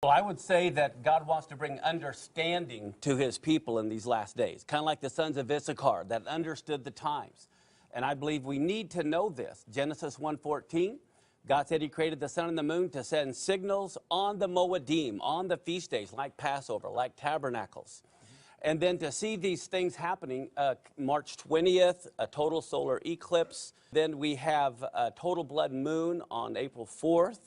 Well, I would say that God wants to bring understanding to his people in these last days, kind of like the sons of Issachar that understood the times. And I believe we need to know this. Genesis 1:14, God said he created the sun and the moon to send signals on the Moedim, on the feast days, like Passover, like tabernacles. And then to see these things happening, March 20th, a total solar eclipse. Then we have a total blood moon on April 4th.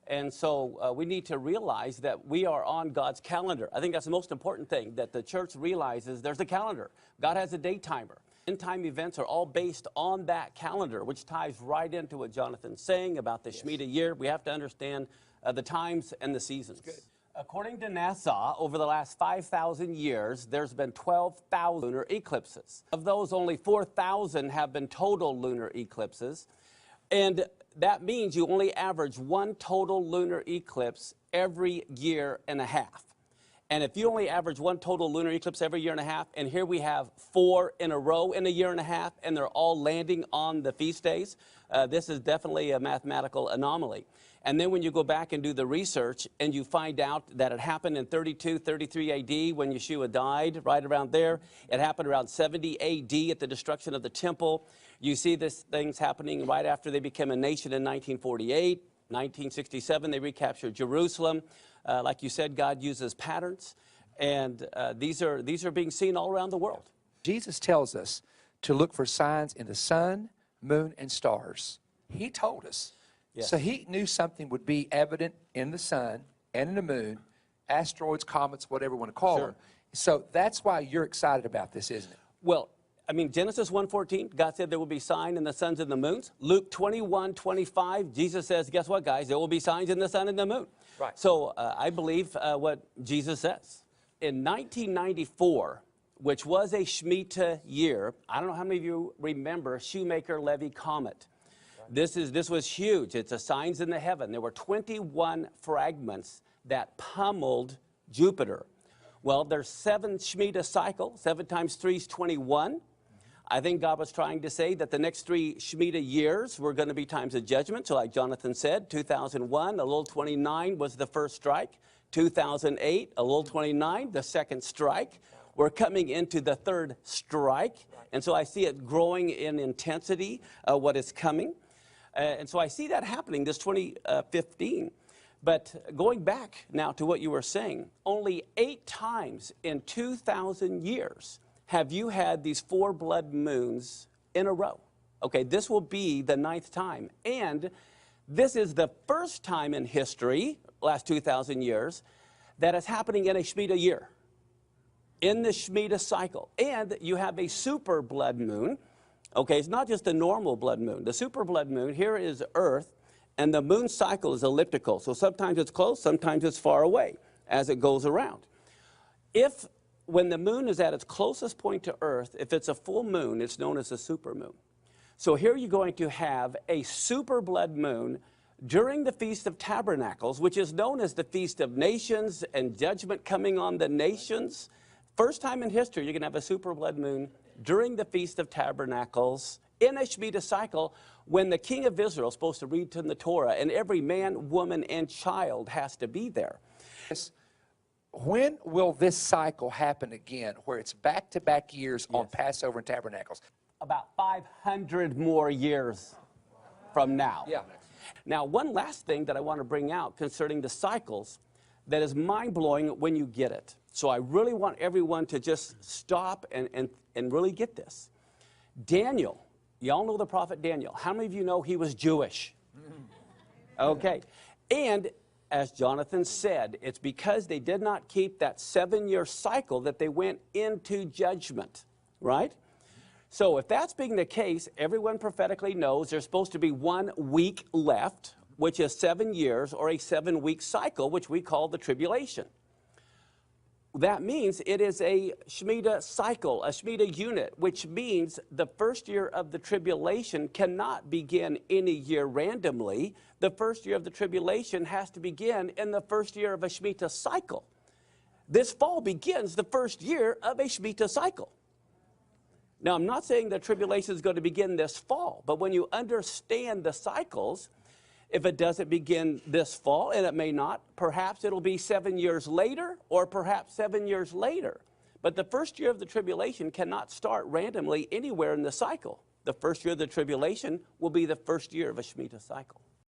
And so we need to realize that we are on God's calendar. I think that's the most important thing, that the church realizes there's a calendar. God has a day timer. End-time events are all based on that calendar, which ties right into what Jonathan's saying about the Shemitah year. We have to understand the times and the seasons. According to NASA, over the last 5,000 years, there's been 12,000 lunar eclipses. Of those, only 4,000 have been total lunar eclipses. And that means you only average one total lunar eclipse every year and a half. And if you only average one total lunar eclipse every year and a half, and here we have 4 in a row in a year and a half, and they're all landing on the feast days, this is definitely a mathematical anomaly. And then when you go back and do the research and you find out that it happened in 32, 33 AD when Yeshua died, right around there. It happened around 70 AD at the destruction of the temple. You see these things happening right after they became a nation in 1948. 1967, they recaptured Jerusalem. Like you said, God uses patterns, and these are being seen all around the world. Jesus tells us to look for signs in the sun, moon, and stars. He told us. Yes. So he knew something would be evident in the sun and in the moon, asteroids, comets, whatever you want to call them. So that's why you're excited about this, isn't it? Well, I mean, Genesis 1:14, God said there will be signs in the suns and the moons. Luke 21:25, Jesus says, guess what, guys? There will be signs in the sun and the moon. Right. So I believe what Jesus says. In 1994, which was a Shemitah year, I don't know how many of you remember Shoemaker-Levy comet. Right. This was huge. It's a signs in the heaven. There were 21 fragments that pummeled Jupiter. Well, there's 7 Shemitah cycles. 7 times 3 is 21. I think God was trying to say that the next 3 Shemitah years were going to be times of judgment. So like Jonathan said, 2001, Elul 29 was the first strike. 2008, Elul 29, the second strike. We're coming into the third strike. And so I see it growing in intensity, what is coming. And so I see that happening this 2015. But going back now to what you were saying, only 8 times in 2,000 years have you had these 4 blood moons in a row. Okay, this will be the 9th time. And this is the first time in history, last 2,000 years, that is happening in a Shemitah year, in the Shemitah cycle. And you have a super blood moon. Okay, it's not just a normal blood moon. The super blood moon, here is Earth, and the moon cycle is elliptical. So sometimes it's close, sometimes it's far away as it goes around. When the moon is at its closest point to Earth, if it's a full moon, it's known as a supermoon. So here you're going to have a super blood moon during the Feast of Tabernacles, which is known as the Feast of Nations and judgment coming on the nations. First time in history, you're going to have a super blood moon during the Feast of Tabernacles in a Shemitah cycle when the king of Israel is supposed to read from the Torah, and every man, woman, and child has to be there. Yes. When will this cycle happen again, where it's back-to-back years on Passover and Tabernacles? About 500 more years from now. Yeah. Now, one last thing that I want to bring out concerning the cycles that is mind-blowing when you get it. So I really want everyone to just stop and really get this. Daniel, y'all know the prophet Daniel. How many of you know he was Jewish? Okay. And as Jonathan said, it's because they did not keep that 7-year cycle that they went into judgment, right? So if that's being the case, everyone prophetically knows there's supposed to be 1 week left, which is 7 years, or a 7-week cycle, which we call the tribulation. That means it is a Shemitah cycle, a Shemitah unit, which means the first year of the tribulation cannot begin any year randomly. The first year of the tribulation has to begin in the first year of a Shemitah cycle. This fall begins the first year of a Shemitah cycle. Now, I'm not saying that tribulation is going to begin this fall, but when you understand the cycles, If it doesn't begin this fall, and it may not, perhaps it'll be 7 years later, or perhaps 7 years later. But the first year of the tribulation cannot start randomly anywhere in the cycle. The first year of the tribulation will be the first year of a Shemitah cycle.